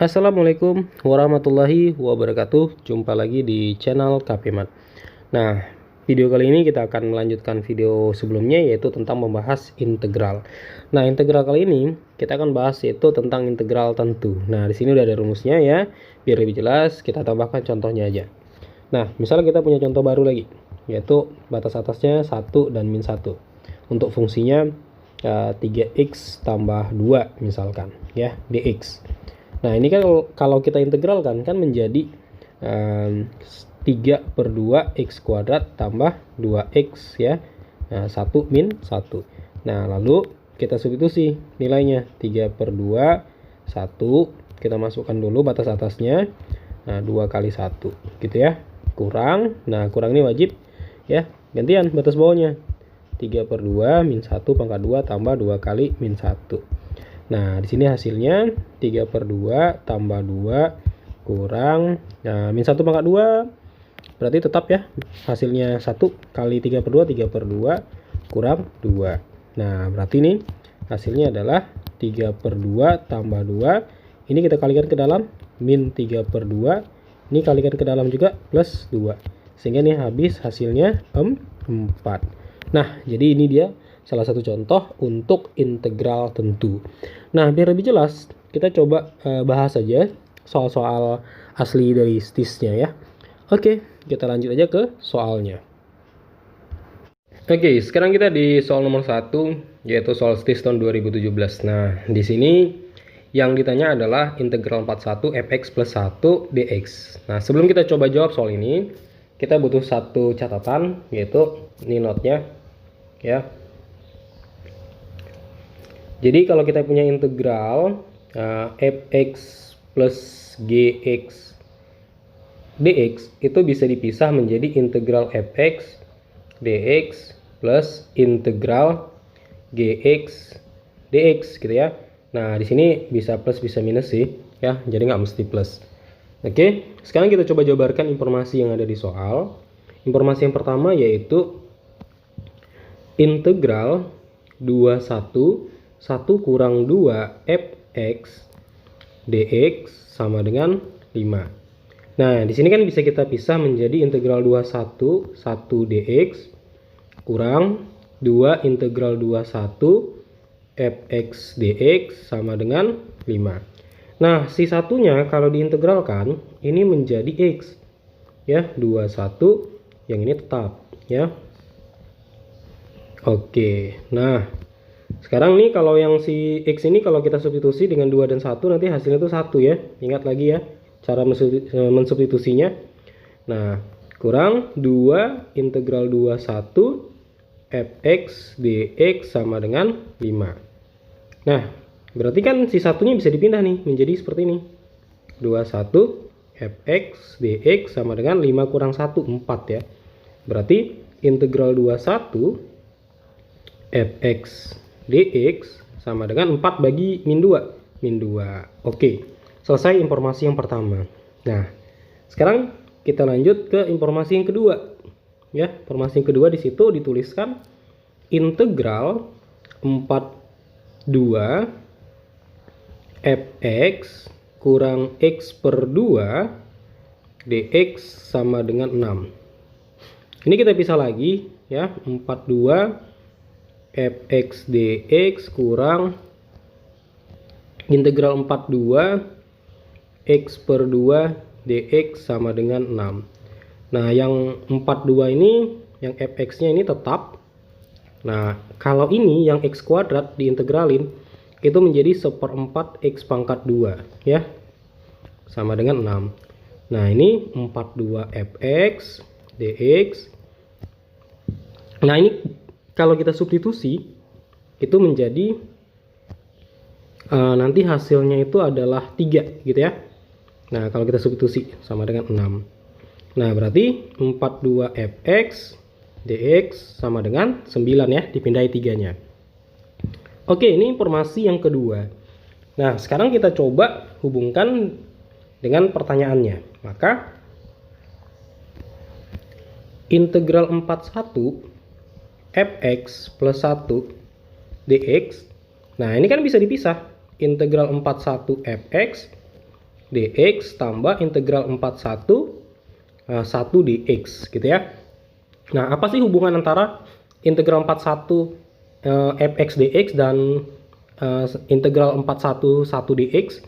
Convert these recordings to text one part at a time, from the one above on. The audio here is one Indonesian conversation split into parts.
Assalamualaikum warahmatullahi wabarakatuh. Jumpa lagi di channel Kapimat. Nah, video kali ini kita akan melanjutkan video sebelumnya, yaitu tentang membahas integral. Nah, integral kali ini kita akan bahas yaitu tentang integral tentu. Nah, di sini udah ada rumusnya ya. Biar lebih jelas, kita tambahkan contohnya aja. Nah, misalnya kita punya contoh baru lagi, yaitu batas atasnya 1 dan min 1. Untuk fungsinya 3x tambah 2 misalkan ya, dx. Nah, ini kan kalau kita integralkan kan menjadi 3/2 x kuadrat tambah 2x ya. Nah, 1 min 1. Nah, lalu kita substitusi nilainya 3/2 1, kita masukkan dulu batas atasnya. Nah, 2 kali 1 gitu ya. Kurang. Nah, kurang ini wajib ya. Gantian batas bawahnya. 3/2 min 1 pangkat 2 tambah 2 kali min 1. Nah, di sini hasilnya 3/2 tambah 2 kurang min 1 pangkat 2. Berarti tetap ya hasilnya 1 kali 3/2, 3/2 kurang 2. Nah, berarti ini hasilnya adalah 3/2 tambah 2. Ini kita kalikan ke dalam min 3/2. Ini kalikan ke dalam juga plus 2. Sehingga ini habis hasilnya 4. Nah, jadi ini dia salah satu contoh untuk integral tentu. Nah, biar lebih jelas, kita coba bahas saja soal-soal asli dari STIS-nya ya. Oke, kita lanjut aja ke soalnya. Oke, sekarang kita di soal nomor 1, yaitu soal STIS tahun 2017. Nah, di sini yang ditanya adalah integral 41 fx plus 1 dx. Nah, sebelum kita coba jawab soal ini, kita butuh satu catatan, yaitu ini note-nya ya. Jadi kalau kita punya integral fx plus gx dx itu bisa dipisah menjadi integral fx dx plus integral gx dx gitu ya. Nah, di sini bisa plus bisa minus sih ya, jadi nggak mesti plus. Oke, sekarang kita coba jabarkan informasi yang ada di soal. Informasi yang pertama yaitu integral 21 1 kurang 2 fx dx sama dengan 5. Nah, di sini kan bisa kita pisah menjadi integral 21 1 dx kurang 2 integral 21 fx dx sama dengan 5. Nah, si satunya kalau diintegralkan ini menjadi x ya, 21 yang ini tetap ya. Oke, nah sekarang nih kalau yang si X ini kalau kita substitusi dengan 2 dan 1 nanti hasilnya itu 1 ya. Ingat lagi ya cara mensubstitusinya. Nah, kurang 2 integral 21 fx dx sama dengan 5. Nah, berarti kan si satunya bisa dipindah nih menjadi seperti ini. 21 fx dx sama dengan 5 kurang 1 4 ya. Berarti integral 21 fx dx sama dengan 4 bagi min 2. Min 2. Oke, selesai informasi yang pertama. Nah, sekarang kita lanjut ke informasi yang kedua. Ya, informasi yang kedua di situ dituliskan integral 42 fx kurang x per 2 dx sama dengan 6. Ini kita pisah lagi ya, 42 fx dx kurang integral 42 x per 2 dx sama dengan 6. Nah, yang 42 ini yang fx-nya ini tetap. Nah, kalau ini yang x kuadrat diintegralin itu menjadi 1/4 x pangkat 2 ya, sama dengan 6. Nah, ini 42 fx dx. Nah, ini kalau kita substitusi itu menjadi nanti hasilnya itu adalah 3 gitu ya. Nah, kalau kita substitusi sama dengan 6. Nah, berarti 42 fx dx sama dengan 9 ya, dipindahi 3-nya. Oke, ini informasi yang kedua. Nah, sekarang kita coba hubungkan dengan pertanyaannya. Maka integral 41 fx plus 1 dx. Nah, ini kan bisa dipisah. Integral 41 fx dx tambah integral 41 1 dx gitu ya. Nah, apa sih hubungan antara integral 41 fx dx dan integral 41 1 dx?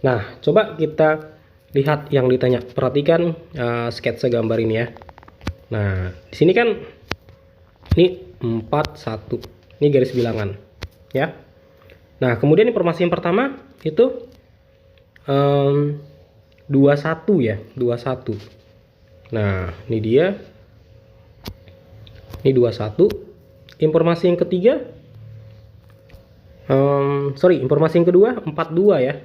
Nah, coba kita lihat yang ditanya. Perhatikan sketsa gambar ini ya. Nah, di sini kan ini 41. Ini garis bilangan ya. Nah, kemudian informasi yang pertama itu 21 ya, 21. Nah, ini dia. Ini 21. Informasi yang ketiga informasi yang kedua 42 ya.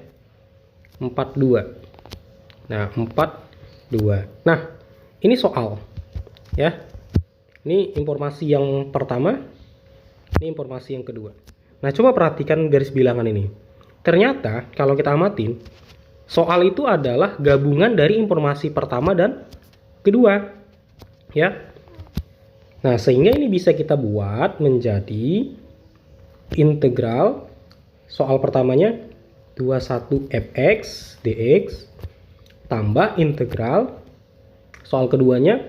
42. Nah, 42. Nah, ini soal ya. Ini informasi yang pertama, ini informasi yang kedua. Nah, coba perhatikan garis bilangan ini. Ternyata kalau kita amatin, soal itu adalah gabungan dari informasi pertama dan kedua ya. Nah, sehingga ini bisa kita buat menjadi integral soal pertamanya 21 fx dx tambah integral soal keduanya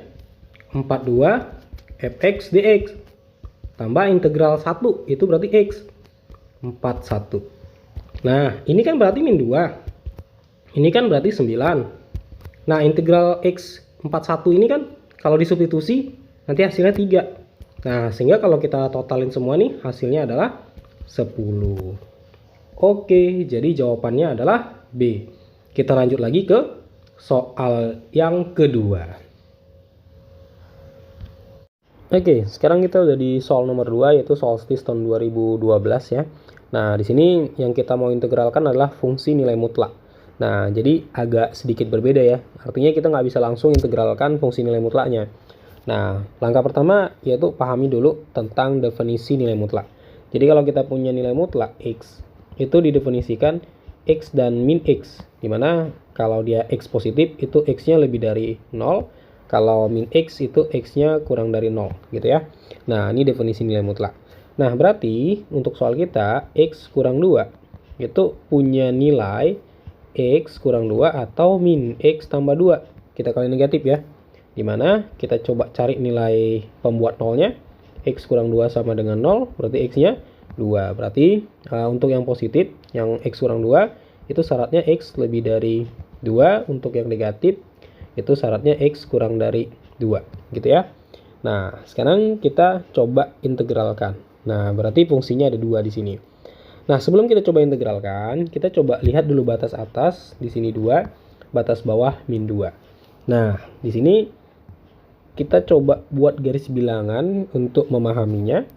42 fx dx tambah integral 1 itu berarti x 41. Nah, ini kan berarti min 2. Ini kan berarti 9. Nah, integral x 41 ini kan kalau disubstitusi nanti hasilnya 3. Nah, sehingga kalau kita totalin semua nih hasilnya adalah 10. Oke, jadi jawabannya adalah B. Kita lanjut lagi ke soal yang kedua. Oke, sekarang kita udah di soal nomor 2 yaitu soal STIS tahun 2012 ya. Nah, di sini yang kita mau integralkan adalah fungsi nilai mutlak. Nah, jadi agak sedikit berbeda ya. Artinya kita nggak bisa langsung integralkan fungsi nilai mutlaknya. Nah, langkah pertama yaitu pahami dulu tentang definisi nilai mutlak. Jadi kalau kita punya nilai mutlak X, itu didefinisikan X dan min X. Dimana kalau dia X positif itu X-nya lebih dari 0. Kalau min X itu X-nya kurang dari 0 gitu ya. Nah, ini definisi nilai mutlak. Nah, berarti untuk soal kita X kurang 2 itu punya nilai X kurang 2 atau min X tambah 2. Kita kali negatif ya. Dimana kita coba cari nilai pembuat nolnya. X kurang 2 sama dengan 0, berarti X-nya 2. Berarti untuk yang positif, yang X kurang 2, itu syaratnya X lebih dari 2. Untuk yang negatif, itu syaratnya X kurang dari 2. Gitu ya. Nah, sekarang kita coba integralkan. Nah, berarti fungsinya ada 2 di sini. Nah, sebelum kita coba integralkan, kita coba lihat dulu batas atas. Di sini 2, batas bawah min 2. Nah, di sini kita coba buat garis bilangan untuk memahaminya.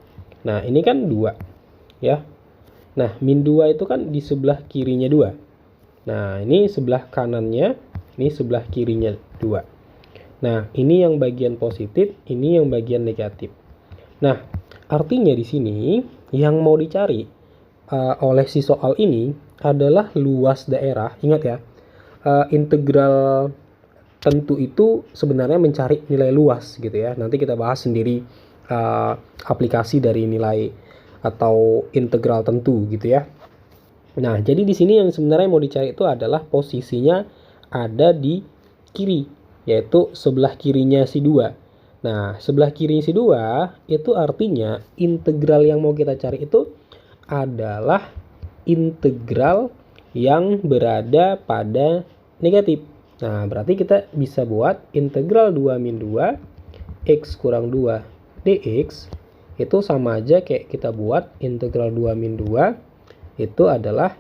Nah, ini kan 2 ya. Nah, min 2 itu kan di sebelah kirinya 2. Nah, ini sebelah kanannya, ini sebelah kirinya 2. Nah, ini yang bagian positif, ini yang bagian negatif. Nah, artinya di sini yang mau dicari oleh si soal ini adalah luas daerah. Ingat ya, integral tentu itu sebenarnya mencari nilai luas gitu ya. Nanti kita bahas sendiri aplikasi dari nilai atau integral tentu gitu ya. Nah, jadi di sini yang sebenarnya mau dicari itu adalah posisinya ada di kiri, yaitu sebelah kirinya si 2. Nah, sebelah kiri si 2 itu artinya integral yang mau kita cari itu adalah integral yang berada pada negatif. Nah, berarti kita bisa buat integral 2 min 2 X kurang 2 dx itu sama aja kayak kita buat integral 2 min 2 itu adalah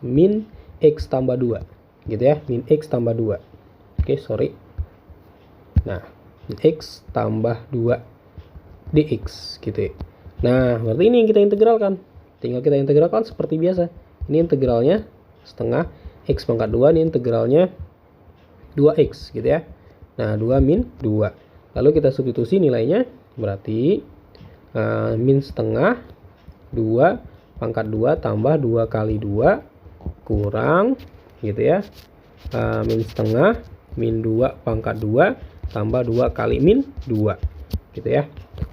min X tambah 2 gitu ya, min X tambah 2. Oke, sorry. Nah, min X tambah 2 dx gitu ya. Nah, berarti ini yang kita integralkan. Tinggal kita integralkan seperti biasa. Ini integralnya setengah X pangkat 2, ini integralnya 2x gitu ya. Nah, 2 min 2. Lalu kita substitusi nilainya, berarti min setengah 2 pangkat 2 tambah 2 kali 2 kurang gitu ya. Min setengah min 2 pangkat 2 tambah 2 kali min 2 gitu ya.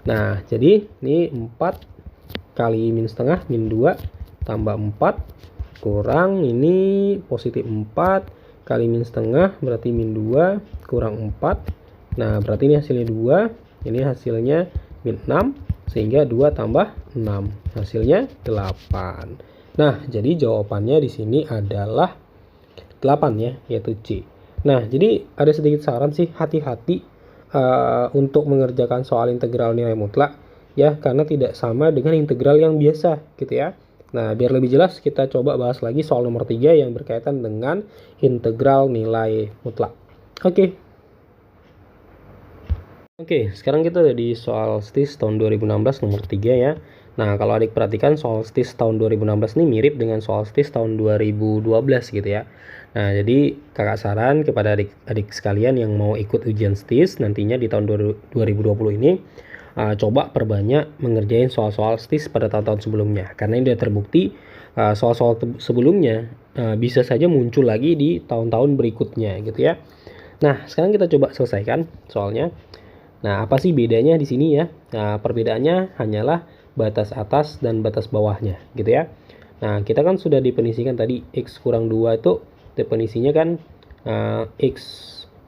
Nah, jadi ini 4 kali min setengah min 2 tambah 4 kurang ini positif 4 kali min setengah berarti min 2 kurang 4. Nah berarti ini hasilnya 2, ini hasilnya min 6, sehingga 2 tambah 6 hasilnya 8. Nah jadi jawabannya di sini adalah 8 ya, yaitu C. Nah jadi ada sedikit saran sih, hati-hati untuk mengerjakan soal integral nilai mutlak ya, karena tidak sama dengan integral yang biasa gitu ya. Nah biar lebih jelas kita coba bahas lagi soal nomor 3 yang berkaitan dengan integral nilai mutlak. Oke, sekarang kita ada di soal STIS tahun 2016 nomor 3 ya. Nah kalau adik perhatikan soal STIS tahun 2016 ini mirip dengan soal STIS tahun 2012 gitu ya. Nah jadi kakak saran kepada adik-adik sekalian yang mau ikut ujian STIS nantinya di tahun 2020 ini, coba perbanyak mengerjain soal-soal STIS pada tahun-tahun sebelumnya, karena ini sudah terbukti soal-soal sebelumnya bisa saja muncul lagi di tahun-tahun berikutnya gitu ya. Nah sekarang kita coba selesaikan soalnya. Nah apa sih bedanya di sini ya? Nah perbedaannya hanyalah batas atas dan batas bawahnya gitu ya. Nah kita kan sudah definisikan tadi x kurang 2 itu definisinya kan x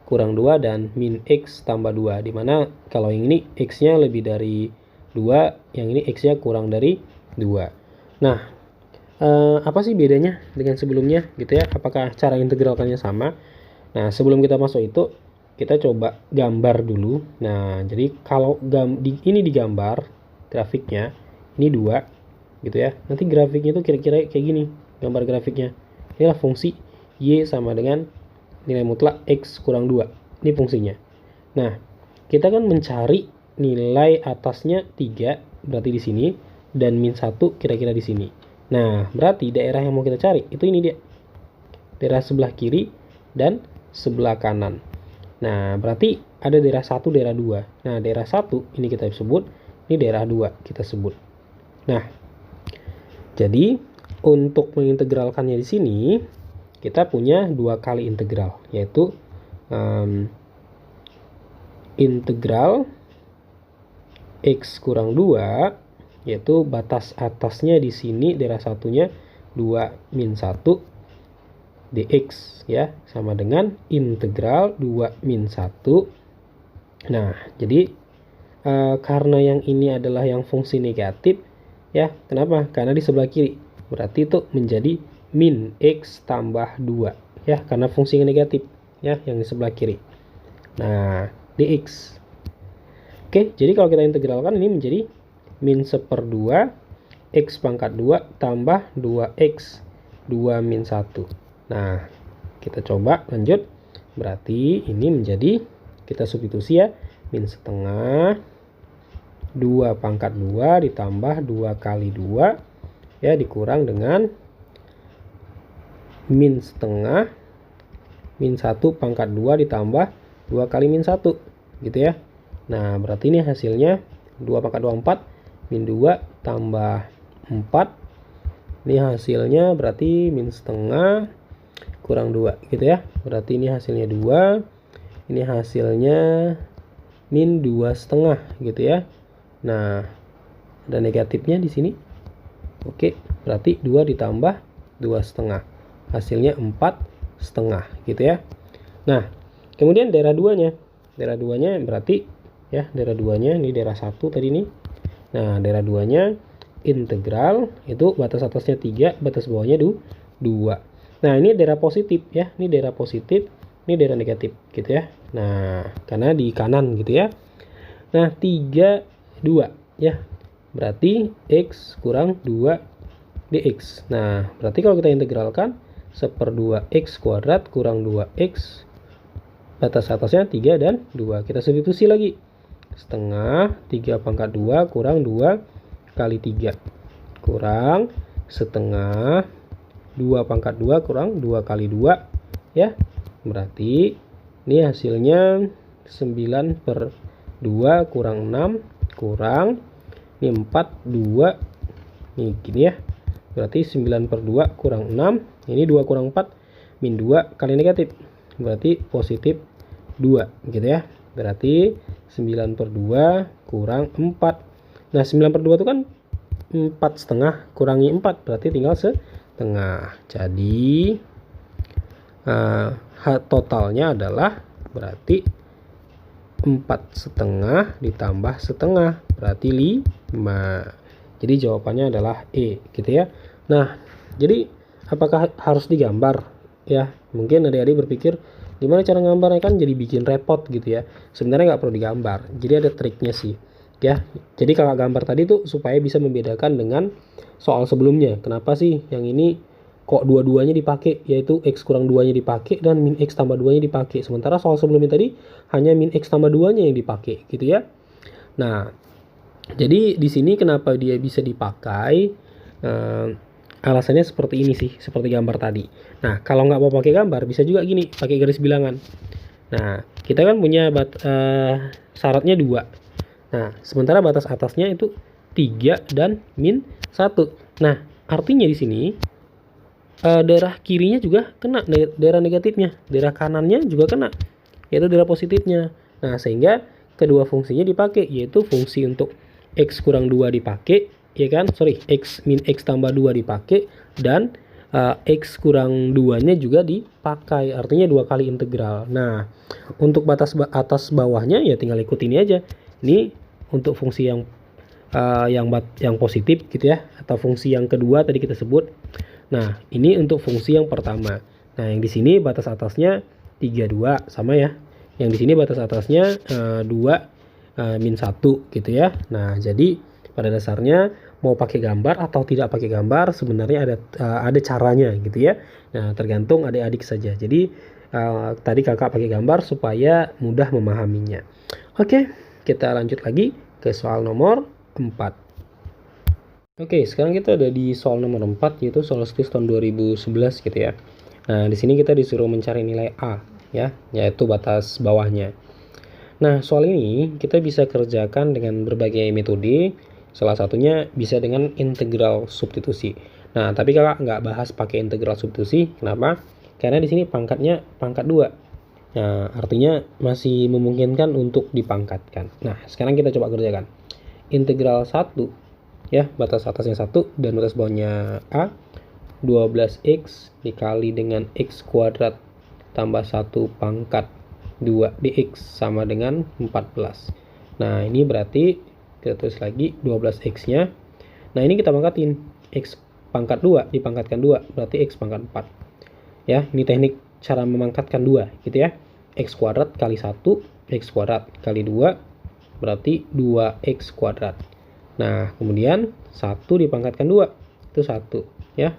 kurang 2 dan min x tambah 2, dimana kalau yang ini x-nya lebih dari 2, yang ini x-nya kurang dari 2. Nah apa sih bedanya dengan sebelumnya gitu ya, apakah cara integralkannya sama? Nah sebelum kita masuk itu kita coba gambar dulu. Nah jadi kalau ini digambar grafiknya, ini 2 gitu ya, nanti grafiknya itu kira-kira kayak gini gambar grafiknya. Inilah fungsi y sama dengan nilai mutlak x kurang 2, ini fungsinya. Nah kita kan mencari nilai atasnya 3 berarti di sini, dan min 1 kira-kira di sini. Nah berarti daerah yang mau kita cari itu ini dia, daerah sebelah kiri dan sebelah kanan. Nah berarti ada daerah 1, daerah 2. Nah daerah 1 ini kita sebut, ini daerah 2 kita sebut. Nah jadi untuk mengintegralkannya di sini kita punya 2 kali integral, yaitu integral x kurang 2, yaitu batas atasnya di sini daerah satunya 2 min 1 dx ya, sama dengan integral 2 min 1. Nah jadi karena yang ini adalah yang fungsi negatif ya, kenapa? Karena di sebelah kiri, berarti itu menjadi min x tambah 2 ya, karena fungsinya negatif ya yang di sebelah kiri. Nah dx. Oke, jadi kalau kita integralkan ini menjadi min 1/2 x pangkat 2 tambah 2x 2 min 1. Nah kita coba lanjut, berarti ini menjadi, kita substitusi ya, min setengah 2 pangkat 2 ditambah 2 kali 2 ya, dikurang dengan min setengah min 1 pangkat 2 ditambah 2 kali min 1 gitu ya. Nah berarti ini hasilnya 2 pangkat 2 4, min 2 tambah 4, ini hasilnya berarti min setengah kurang 2 gitu ya. Berarti ini hasilnya 2, ini hasilnya min 2,5 gitu ya. Nah ada negatifnya di sini. Oke, berarti 2 ditambah 2,5, hasilnya 4,5 gitu ya. Nah kemudian daerah 2-nya, daerah 2-nya berarti ya, daerah 2-nya ini daerah 1 tadi nih. Nah daerah 2-nya integral itu batas atasnya 3, batas bawahnya 2. Nah ini daerah positif ya, ini daerah positif, ini daerah negatif gitu ya. Nah karena di kanan gitu ya. Nah 3 2 ya, berarti x kurang 2 dx. Nah berarti kalau kita integralkan 1/2 x kuadrat kurang 2x, batas atasnya 3 dan 2, kita substitusi lagi, setengah 3 pangkat 2 kurang 2 kali 3 kurang setengah 2 pangkat 2 kurang 2 kali 2 ya, berarti ini hasilnya 9/2 kurang 6 kurang ini 4 2 ini gini ya, berarti 9/2 kurang 6, ini 2 kurang 4 min 2 kali negatif, berarti positif 2 gitu ya. Berarti 9/2 kurang 4. Nah 9/2 itu kan 4,5 kurangi 4, berarti tinggal tengah. Jadi totalnya adalah berarti 4,5 ditambah setengah berarti 5. Jadi jawabannya adalah E gitu ya. Nah, jadi apakah harus digambar? Ya, mungkin adik-adik berpikir gimana cara gambarnya, kan jadi bikin repot gitu ya. Sebenarnya nggak perlu digambar. Jadi ada triknya sih. Ya, jadi kakak gambar tadi tuh supaya bisa membedakan dengan soal sebelumnya. Kenapa sih yang ini kok dua-duanya dipakai, yaitu x kurang 2-nya dipakai dan min x tambah 2-nya dipakai. Sementara soal sebelumnya tadi hanya min x tambah 2-nya yang dipakai gitu ya. Nah, jadi di sini kenapa dia bisa dipakai? Alasannya seperti ini sih, seperti gambar tadi. Nah, kalau nggak mau pakai gambar, bisa juga gini, pakai garis bilangan. Nah, kita kan punya syaratnya 2. Nah, sementara batas atasnya itu 3 dan min 1. Nah, artinya di sini daerah kirinya juga kena, daerah negatifnya, daerah kanannya juga kena, yaitu daerah positifnya. Nah, sehingga kedua fungsinya dipakai, yaitu fungsi untuk x kurang 2 dipakai, ya kan? X min x tambah 2 dipakai, dan x kurang 2-nya juga dipakai, artinya 2 kali integral. Nah, untuk batas atas bawahnya ya tinggal ikut ini aja. Ini untuk fungsi yang positif gitu ya, atau fungsi yang kedua tadi kita sebut. Nah, ini untuk fungsi yang pertama. Nah, yang di sini batas atasnya 32 sama ya. Yang di sini batas atasnya 2 min 1 gitu ya. Nah, jadi pada dasarnya mau pakai gambar atau tidak pakai gambar sebenarnya ada caranya gitu ya. Nah, tergantung adik-adik saja. Jadi tadi kakak pakai gambar supaya mudah memahaminya. Oke, kita lanjut lagi ke soal nomor 4. Oke, sekarang kita ada di soal nomor 4, yaitu soal SKIS tahun 2011 gitu ya. Nah, di sini kita disuruh mencari nilai A ya, yaitu batas bawahnya. Nah, soal ini kita bisa kerjakan dengan berbagai metode. Salah satunya bisa dengan integral substitusi. Nah, tapi kakak nggak bahas pakai integral substitusi. Kenapa? Karena di sini pangkatnya pangkat 2. Nah, artinya masih memungkinkan untuk dipangkatkan. Nah, sekarang kita coba kerjakan. Integral 1 ya, batas atasnya 1 dan batas bawahnya A, 12x dikali dengan x kuadrat tambah 1 pangkat 2 dx sama dengan 14. Nah, ini berarti kita tulis lagi 12x nya. Nah, ini kita pangkatin, x pangkat 2 dipangkatkan 2 berarti x pangkat 4 ya. Ini teknik cara memangkatkan 2 gitu ya. X kuadrat kali 1, x kuadrat kali 2 berarti 2x kuadrat. Nah, kemudian 1 dipangkatkan 2 itu 1 ya,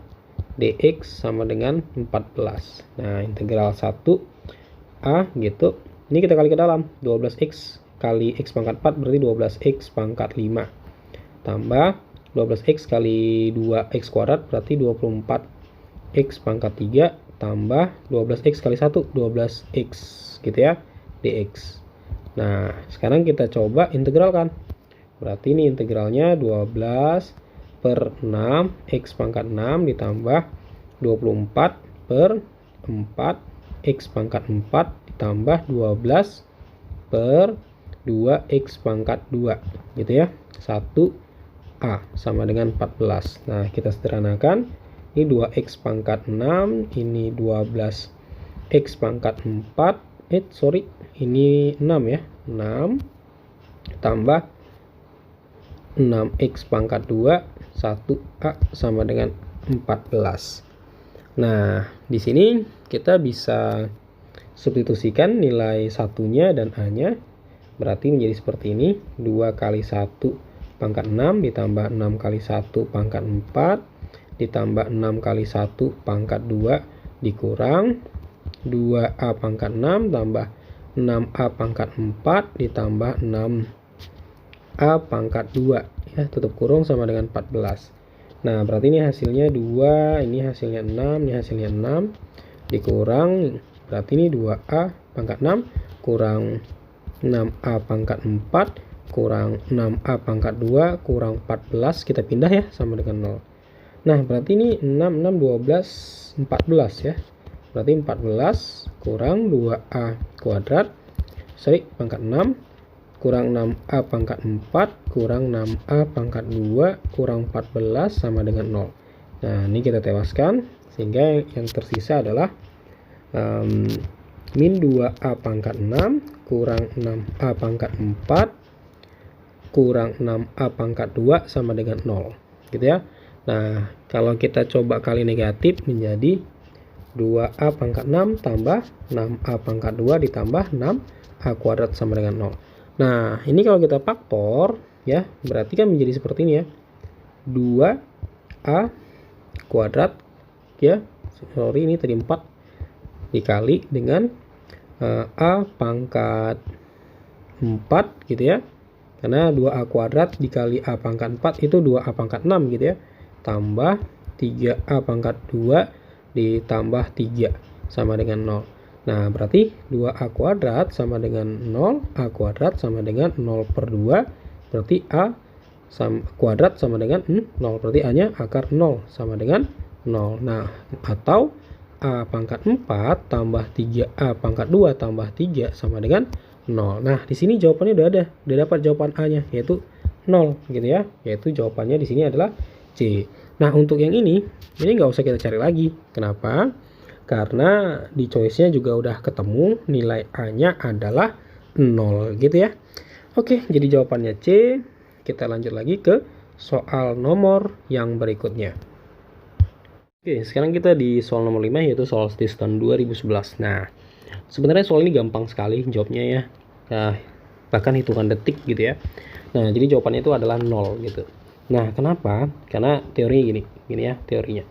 dx sama dengan 14. Nah, integral 1 A gitu, ini kita kali ke dalam, 12x kali x pangkat 4 berarti 12x pangkat 5 tambah 12x kali 2x kuadrat berarti 24x pangkat 3 tambah 12x kali 1 12x gitu ya, dx. Nah, sekarang kita coba integralkan. Berarti ini integralnya 12 per 6 x pangkat 6 ditambah 24 per 4 x pangkat 4 ditambah 12 per 2x pangkat 2 gitu ya, 1A sama dengan 14. Nah, kita sederhanakan, ini 2x pangkat 6, ini 12x pangkat 4, ini 6 ya, 6 tambah 6x pangkat 2, 1A sama dengan 14. Nah, di sini kita bisa substitusikan nilai satunya dan A-nya. Berarti menjadi seperti ini, 2 kali 1 pangkat 6 ditambah 6 kali 1 pangkat 4 ditambah 6 kali 1 pangkat 2 dikurang 2A pangkat 6 tambah 6A pangkat 4 ditambah 6A pangkat 2 ya, tutup kurung sama dengan 14. Nah, berarti ini hasilnya 2, ini hasilnya 6, ini hasilnya 6 dikurang, berarti ini 2A pangkat 6 kurang 6A pangkat 4 kurang 6A pangkat 2 kurang 14, kita pindah ya sama dengan 0. Nah, berarti ini 6, 6, 12, 14 ya. Berarti 14 kurang 2A kuadrat, pangkat 6 kurang 6A pangkat 4 kurang 6A pangkat 2 kurang 14 sama dengan 0. Nah, ini kita tewaskan, sehingga yang tersisa adalah min 2A pangkat 6 kurang 6A pangkat 4 kurang 6A pangkat 2 sama dengan 0, gitu ya. Nah, kalau kita coba kali negatif menjadi 2A pangkat 6 tambah 6A pangkat 2 ditambah 6A kuadrat sama dengan 0. Nah, ini kalau kita faktor, ya, berarti kan menjadi seperti ini ya. 2A kuadrat, ya, sorry ini tadi 4 dikali dengan A pangkat 4 gitu ya. Karena 2A kuadrat dikali A pangkat 4 itu 2A pangkat 6 gitu ya. Tambah 3A pangkat 2 ditambah 3 sama dengan 0. Nah, berarti 2A kuadrat sama dengan 0, A kuadrat sama dengan 0 per 2, berarti A kuadrat sama dengan 0, berarti A-nya akar 0 sama dengan 0. Nah, atau A pangkat 4 tambah 3A pangkat 2 tambah 3 sama dengan 0. Nah, di sini jawabannya udah dapat jawaban A-nya, yaitu 0 gitu ya. Yaitu jawabannya di sini adalah C. Nah, untuk yang ini nggak usah kita cari lagi. Kenapa? Karena di choice-nya juga udah ketemu nilai A-nya adalah 0 gitu ya. Oke, jadi jawabannya C. Kita lanjut lagi ke soal nomor yang berikutnya. Oke, sekarang kita di soal nomor 5, yaitu soal STIS tahun 2011. Nah, sebenarnya soal ini gampang sekali jawabnya ya. Nah, bahkan hitungan detik gitu ya. Nah, jadi jawabannya itu adalah 0 gitu. Nah, kenapa? Karena teorinya gini ya teorinya.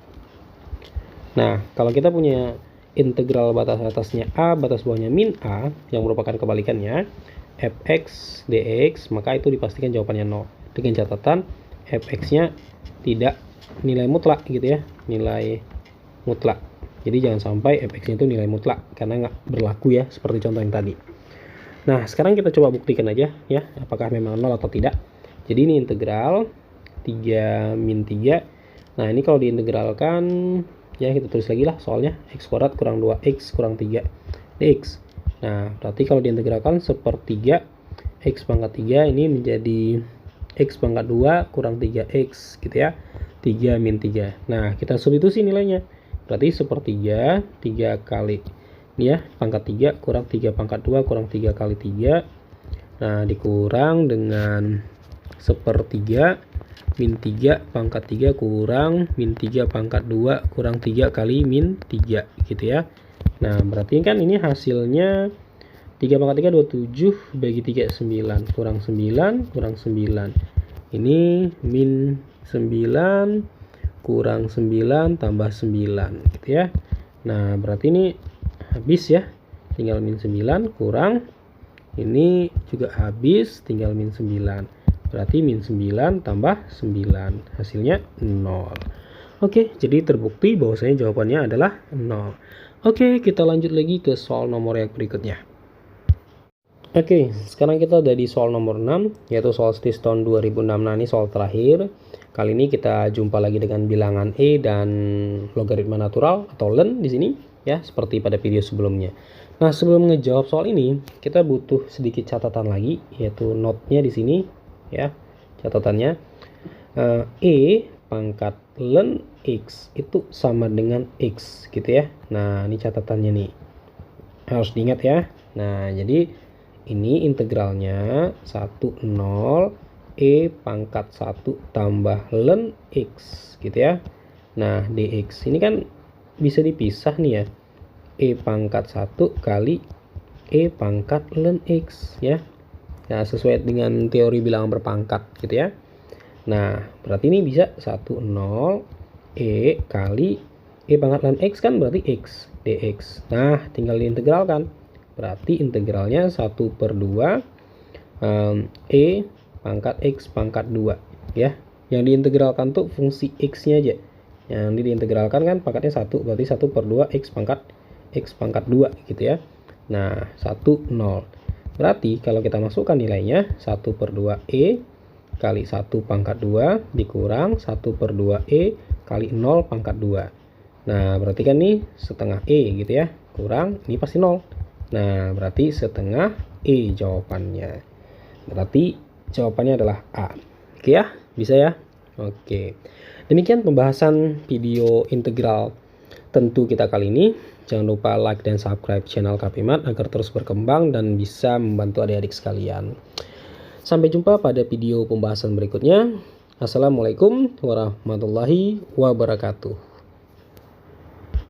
Nah, kalau kita punya integral batas atasnya A, batas bawahnya min A, yang merupakan kebalikannya, fx dx, maka itu dipastikan jawabannya 0. Dengan catatan fx-nya tidak nilai mutlak gitu ya, nilai mutlak. Jadi jangan sampai fx-nya itu nilai mutlak, karena nggak berlaku ya, seperti contoh yang tadi. Nah, sekarang kita coba buktikan aja ya, apakah memang 0 atau tidak. Jadi ini integral 3 min 3. Nah, ini kalau diintegralkan, ya kita tulis lagi lah soalnya, x kuadrat kurang 2x kurang 3 dx. Nah, berarti kalau diintegralkan sepertiga x pangkat 3 ini menjadi x pangkat 2 kurang 3x gitu ya. 3 min 3. Nah, kita substitusi nilainya. Berarti sepertiga 3 kali ini ya, pangkat 3 kurang 3 pangkat 2 kurang 3 kali 3. Nah, dikurang dengan sepertiga min 3 pangkat 3 kurang min 3 pangkat 2 kurang 3 kali min 3 gitu ya. Nah, berarti kan ini hasilnya 3 pangkat 3 27 bagi 3 9 kurang 9 kurang 9. Ini min 9 kurang 9 tambah 9 gitu ya. Nah, berarti ini habis ya. Tinggal min 9 kurang ini juga habis, tinggal min 9. Berarti min 9 tambah 9. Hasilnya 0. Oke, jadi terbukti bahwasanya jawabannya adalah 0. Oke, kita lanjut lagi ke soal nomor yang berikutnya. Oke, sekarang kita udah di soal nomor 6, yaitu soal STIS tahun 2006. Nah, ini soal terakhir. Kali ini kita jumpa lagi dengan bilangan E dan logaritma natural atau ln di sini ya, seperti pada video sebelumnya. Nah, sebelum ngejawab soal ini, kita butuh sedikit catatan lagi, yaitu note-nya di sini ya. Catatannya E pangkat ln x itu sama dengan x gitu ya. Nah, ini catatannya nih, harus diingat ya. Nah, jadi ini integralnya 10 E pangkat 1 tambah ln x gitu ya. Nah, dx ini kan bisa dipisah nih ya, E pangkat 1 kali E pangkat ln x ya. Nah, sesuai dengan teori bilangan berpangkat gitu ya. Nah, berarti ini bisa 10 E kali E pangkat ln x kan berarti x dx. Nah, tinggal diintegralkan. Berarti integralnya 1 per 2 E pangkat x pangkat 2 ya. Yang diintegralkan tuh fungsi x-nya aja. Yang diintegralkan kan pangkatnya 1, berarti 1 per 2 x pangkat 2 gitu ya. Nah, 1 0. Berarti kalau kita masukkan nilainya 1 per 2 E kali 1 pangkat 2 dikurang 1 per 2 E kali 0 pangkat 2. Nah, berarti kan ini setengah E gitu ya. Kurang, ini pasti 0. Nah, berarti setengah E jawabannya. Berarti jawabannya adalah A. Oke ya, bisa ya. Oke, demikian pembahasan video integral tentu kita kali ini. Jangan lupa like dan subscribe channel KP Math agar terus berkembang dan bisa membantu adik-adik sekalian. Sampai jumpa pada video pembahasan berikutnya. Assalamualaikum warahmatullahi wabarakatuh.